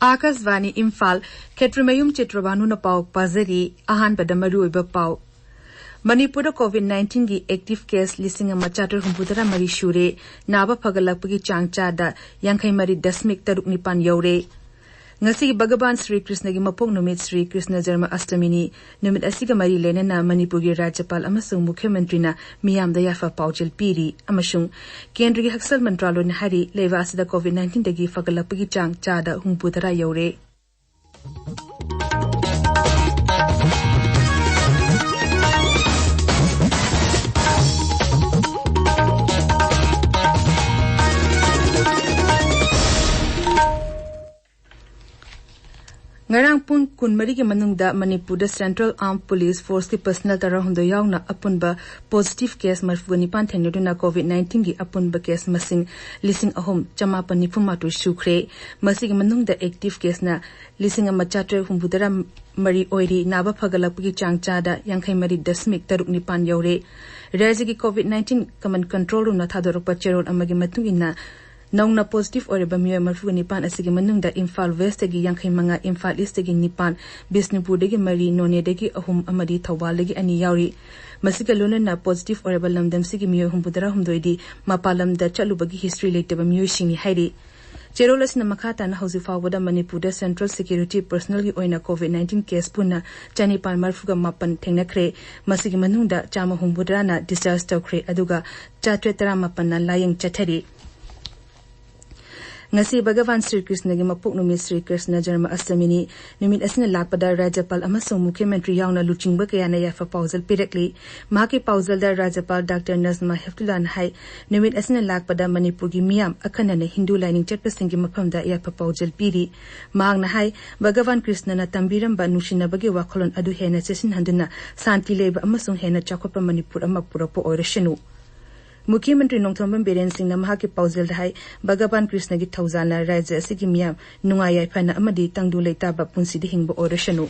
Akasvani Imphal Ketrimayum Chitrabanu na pau pazari ahan padamaru iba pau Manipuri COVID-19 gi active case listing amachatur humputara mari shure naba phagalakpagi changchada yankhai mari dasmik taruk nipan yaure ngasi Bhagavan Sri Krishna gi mapok numit Sri Krishna Jarma Astamini numit asiga mari lenena Manipuri Rajyapal amasung Mukhyamantri na miyam da yafa paujil piri amasung Kendra gi Haksal Mantralo ni hari leva asida COVID-19 dagi phagalakpagi changchada humputara yaure Ngarang pun kun mari ki manungda Manipur Central Armed Police Force ki personal tara hundo yauna apunba positive case marfugani pan theneduna COVID-19 gi apunba case masing lising ahom chamapan nifumatu shukre masig manungda active case na lising amachatre humbudara mari oiri naba phagalapgi changchada yankhai mari dasmik taruk nipan yaure rajya ki COVID-19 command control room na thadorpa cherol amagi matungina Nongna positive or bamio marfu nipan asigi manungda Imphal West gi yankhai manga Imphal East gi nipan Bisnupur degi mari None degi ahum amadi Thawal degi ani yauri masiga lona positive or balamdam sigi mio humbudara humdoidi mapalam da chalubagi history late bamio shini hairi Cherolas na makata na hausifa wada Manipur Central Security Personnel gi oina COVID-19 case puna chanipan marfuga mapan thengnakre masigi manungda chama humbudara na discharge tawkre aduga chatretara mapan na laying chathari Ngasi Bhagavan Sri Krishna gi mapok numit Sri Krishna Jarma Astamini numit asina lakpada Rajyapal amasung Mukhyamantri yauna luchingba kaya na yafa pauzal pirakli maki pauzal da Rajyapal Dr. Nazma Heftulan hai numit asina lakpada Manipur gi miyam akhana na Hindu lining chatpasing gi maphamda yafa pauzal piri maang na hai Bhagavan Krishna na tambiram ba nushina bagi wakholon adu hena chesin handuna santi leba amasung hena chakopa Manipur amapura po orashanu Mukhyamantri Nongthomban Biren Singh na mahaki pauzal dahai Bhagavan Krishna gi thawzana rajya asigi miyam nungayai phana amadi tangdu leitaba punsidi hingba orashanu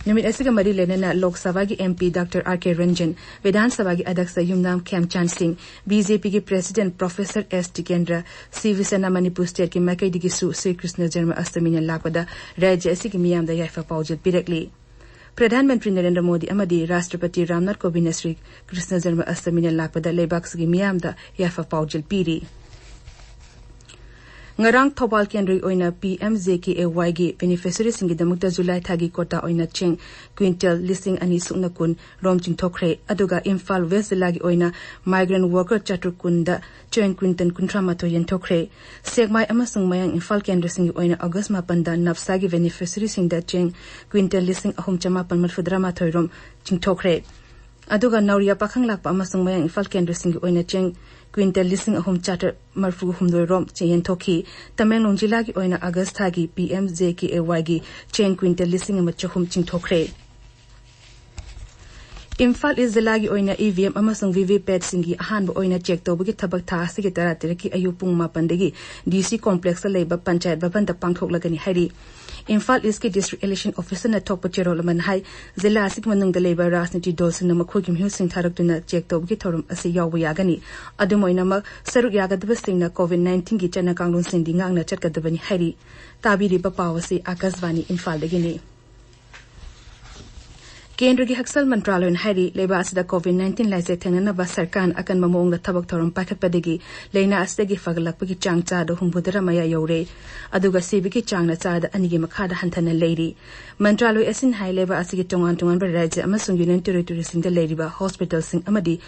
Numit asiga mari lenena Lok Sabha gi MP Dr. R.K. Ranjan Vidhan Sabha gi Adyaksha Yumnam Khemchand Singh BJP gi President Professor S. Tikendra Sivasena Manipur State ki makai digi su Sri Krishna Jarma Astamini lakpada rajya asigi miyam da yafa pauzal pirakli Pradhanmantri Narendra Modi amadi Rashtrapati Ramnath Kovind Sri Krishna Jarma Astamini lakpada leibak sigi miyamda yafa paujil piri Ngarang Thobal Kendri oina PMJKAY gi beneficiary singi damukta July thagi kota oina cheng quintal listing ani sukna kun romching thokre aduga Imphal West lagi oina migrant worker chatur kunda cheng quintal kuntra mato yen thokre segmai amasung mayang Imphal Kendri singi oina August mapanda napsagi beneficiary singda cheng quintal listing ahum chama pan marfudra mato rom ching thokre aduga nauria pakhang lakpa amasung mayang Imphal Kendri singi oina cheng Quintal listing ahum charter marfu humdoi rom chen thoki Tamenglong jila gi oina August thagi PMJKAY gi chen quintal listing amachhum ching thokre Imphal is zilagi oina EVM amasung VVPAT singi ahan ba oina check tobagi thabak tha asigi taratiraki ayupung mapandagi DC complex leba panchayat baban da pangthok lagani hari Imphal is ki district election officer na top chero laman hai zila asik manung da leba rasniti dolsin na makho gimhu sing tharak tuna check tobagi thorum asi yawu yagani adumoina ma saruk yagadba sing na COVID-19 gi chana kanglung sing dingang na chatkadabani hari tabiri ba pawasi Akasvani Imphal dagini Kendra gi Haksal Mantralo in Hari leba asida COVID-19 laise thenana ba sarkan akan mamong da thabak thoram pakhatpadagi leina asdagi fagalakpagi changcha do humbudara maya yaure aduga sibiki changna chada anigi makhada hanthana leiri Mantralo asin hai leba asigi tongan ba rajya amasung union territory sing da leiri ba hospital sing amadi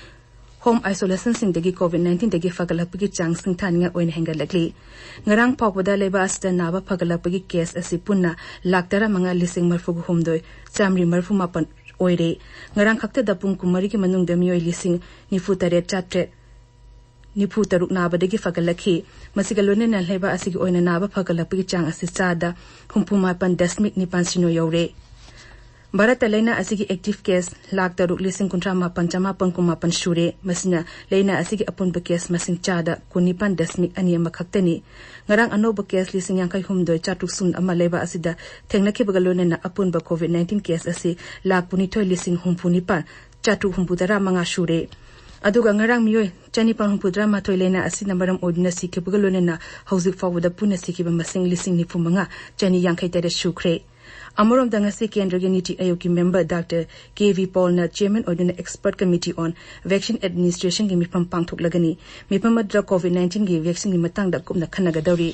home isolation sing dagi COVID-19 dagi fagalapagi chang sing thania oin hengalakli ngarang pawda leba asta naba fagalapagi case asi punna laktara manga lising marfugu humdoi chamri marfu mapan oire ngarang khakta dapung kumari ki manung damioi lising nifu tare chatre nifu taruk naba dagi fagalakhi masigalone na leba asigi oina naba fagalapagi chang asi chada humpuma pan dasmik nipan sino yaure Bharata leina asigi active case lak taruk lising kuntra mapan chama pangkumapan shure masina leina asigi apunba case masing chada kunipan dasmik ani makhaktani ngarang anoba case lising yang kai humdoi chatuk sun ama leba asida thengnaki bagalone na apunba COVID-19 case asi lak puni thoi lising humpuni pa chatuk humpudara manga shure aduga ngarang mioi chanipang humpudra mathoi lena asina maram odina sikhibuga lonena hauzik fawda puna sikhiba masing lising nifumanga chani yankhai tere shukre Amorom dangasi Kendra Niti AYUKKI member Dr. KV Paul na chairman odina expert committee on vaccine administration gi mipam pangthok lagani mipam madra COVID-19 gi vaccine gi matangda kumna khanaga dawri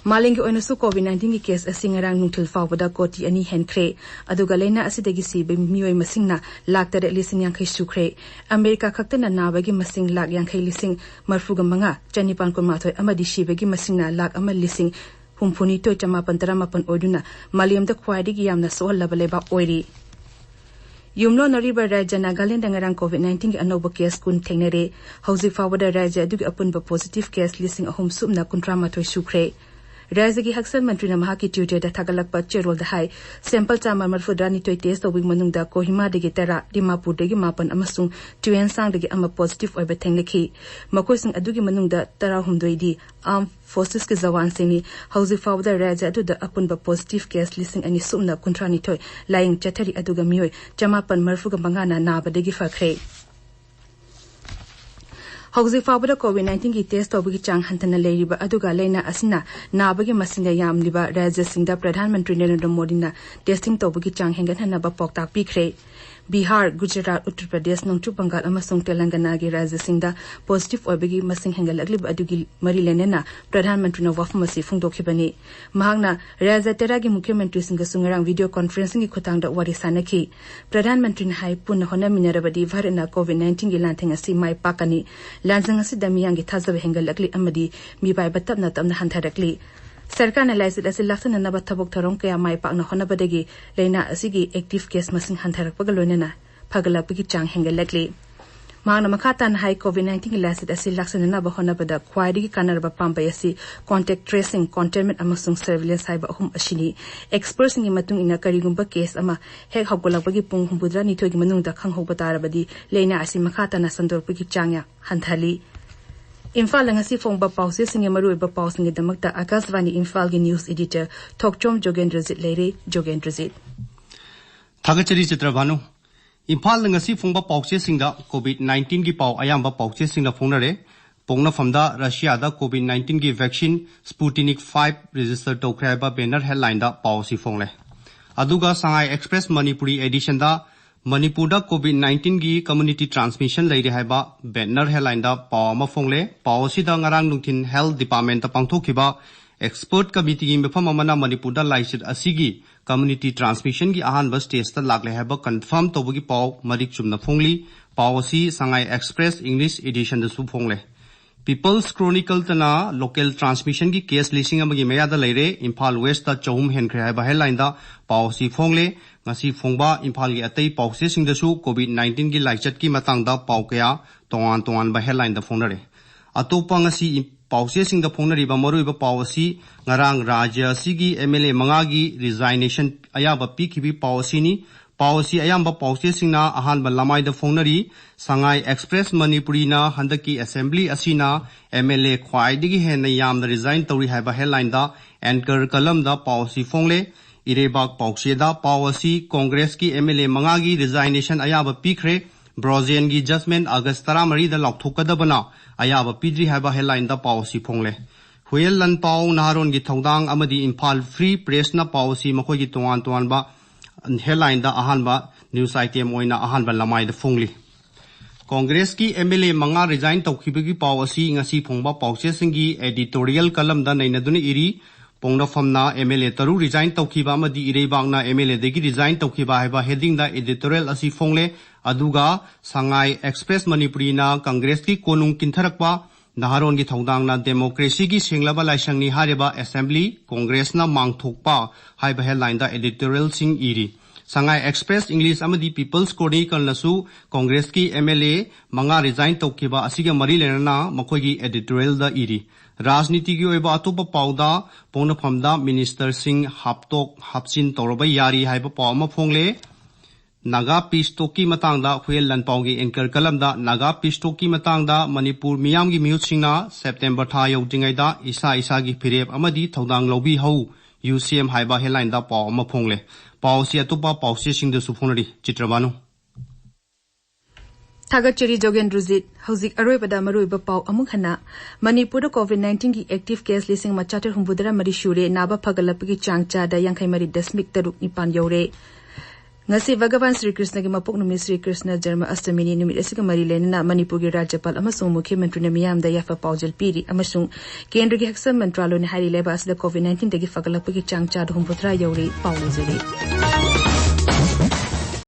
Malingi oinasu COVID-19 gi case asingarang nungthil fawda koti ani henkre aduga leina asidagi sibe mioi masingna laktare lising yankhai sukre America khaktana nabagi masing lak yankhai lising marfuga manga chanipan kumathoi amadi shibegi masingna lak amal lising Humpuni to chama pantara mapan oduna Maliam da kwadi gi yamna so labaleba oiri Yumlo nariba raja Nagaland ngarang COVID-19 gi anoba case kun thengnere hauzi fawada raja dugi apunba positive case lising ahum sumna kuntrama toy sukre Raja gi haksal mantri na mahaki tutor da tagalakpa cherol da hai sample chama marfudra ni toy test obi manungda Kohima de tara Dimapur de mapan amasung tuyen sang de ama positive oiba thengleki makoi sing adugi manungda tara humdoidi armed forces ke jawan sini hauzi fawda raja adu da apunba positive case lising ani sumna kuntrani toy lying chathari aduga mioi chamapan marfuga mangana na badegi fakre Hauzi fawda COVID-19 gi test obi chang hantana leiriba aduga leina asina nabagi masinga yamliba raja singda Pradhan Mantri Narendra Modi na testing tobugi chang hengan hanaba poktak pikre Bihar, Gujarat, Uttar Pradesh, Nongchu Bengal amasung Telangana gi raja singda positive oibagi masing hengalagli adugi mari lenena Pradhan Mantri na wafmasi fungdokhibani mahangna raja tera gi Mukhyamantri singa sungarang video conferencing gi khutangda warisanaki Pradhan Mantri na hai punna hona minarabadi varna COVID-19 gi lanthenga si mai pakani Lanzang asi damiyang gi thazab hengalagli amadi mibai batabna tamna hantharakli Sarkar na laisi dasi laksana na batabok tharong kaya mai pakna hona badagi leina asigi active case masing hantharak pagalonena pagalapigi chang hengalagli Maana makata na hai COVID-19 laisi dasi laksana na bahona bada kwadi kanarba pambayasi contact tracing containment amasung surveillance haiba ahum ashini experts ngi matung ina karigumba case ama hek hawgolapagi pung humbudra nithogi manungda khanghogba tarabadi leina asi makata na sandorpagi changya hanthali Imphal ngasi phongba pause singe maruiba pause ngi damakta Akashvani Imphal gi news editor Thokchom Jogendrazit leire Jogendrazit Thagachari Chitrabhanu Imphal ngasi phongba pause singda COVID-19 gi pau ayamba pause singda phongnare pongna famda Russia da COVID-19 gi vaccine Sputnik 5 register tokraiba banner headline da pause phongle aduga Shanghai Express Manipuri edition da Manipur da COVID-19 gi community transmission leire haiba banner headline da pawma phongle pawsi da ngarang nungthin health department ta pangthokiba expert committee gi mefam amana Manipur da laisit asigi community transmission gi ahanba stage ta lagle haiba confirm tobugi paw marik chumna phongli pawsi Shanghai Express English edition da su phongle People's Chronicle tana local transmission gi case lising amagi meya da leire Imphal West ta chahum henkre haiba headline da pawsi phongle ngasi phongba Imphal gi atei pawse singda su COVID-19 gi laichat ki matang da pawkaya tongan ba headline da phonare atopa ngasi pawse singda phonari ba marui ba pawsi ngarang rajya sigi MLA manga gi resignation ayaba pikhibi pawsi ni pawsi ayamba pawse singna ahan ba lamai da phonari Shanghai Express Manipuri na handaki assembly asina MLA khwai digi hen yam da resign tori haiba headline da anchor kalam da pawsi phongle Irebak Paukseda Pawasi Congress ki MLA Mangagi resignation ayaba pikre Brozian gi judgment August taramari da laukthokada bana ayaba pidri haiba headline da Pawasi phongle Huel lan paw naharon gi thodang amadi Imphal Free Press na Pawasi makhoi gi tongan ba headline da ahanba news item oina ahanba lamai da phongli Congress ki MLA Manga resign tawkhibagi Pawasi ngasi phongba pawse singi editorial kalam da nainaduni iri Pongna famna MLA taru resign tawkiba amadi irebangna MLA degi resign tawkiba haiba heading da editorial asi phongle aduga Shanghai Express Manipuri na Congress ki konung kintharakpa naharon gi thodang na democracy gi senglaba laisangni hareba assembly Congress na mangthokpa haiba headline da editorial sing iri Shanghai Express English amadi People's Chronicle nasu Congress ki MLA manga resign tawkiba asiga mari lenana makhoi gi editorial da iri Rajniti ki oiba atopa pauda pongna famda Minister Singh haptok hapchin toroba yari haiba pawma phongle Naga Pistoki matangda Huel lan pawgi anchor kalamda Naga Pistoki matangda Manipur miyam gi miyut singna September tha yautingai da isa gi phirep amadi thodang lobi hau UCM haiba headline da pawma phongle pawsi atopa pawse singda su phonari Chitrabanu Thagachari Jogendruzit, Hauzik Arwebada Maruiba Pau Amukhana, Manipur COVID-19 ki active case lising machater humbudara marishure naba pagalapagi changcha da yankai mari dasmik taruk nipan yore. Ngasi Bhagavan Sri Krishna ki mapok numi Sri Krishna Jarma Astamini numi asika mari lenna Manipur ki Rajyapal amasung Mukhyamantri na miyam da yafa paujal piri amasung Kendra ki Haksam Mantralo ni hari leba asida COVID-19 dagi fagalapagi changcha da humbudara yore paulizari.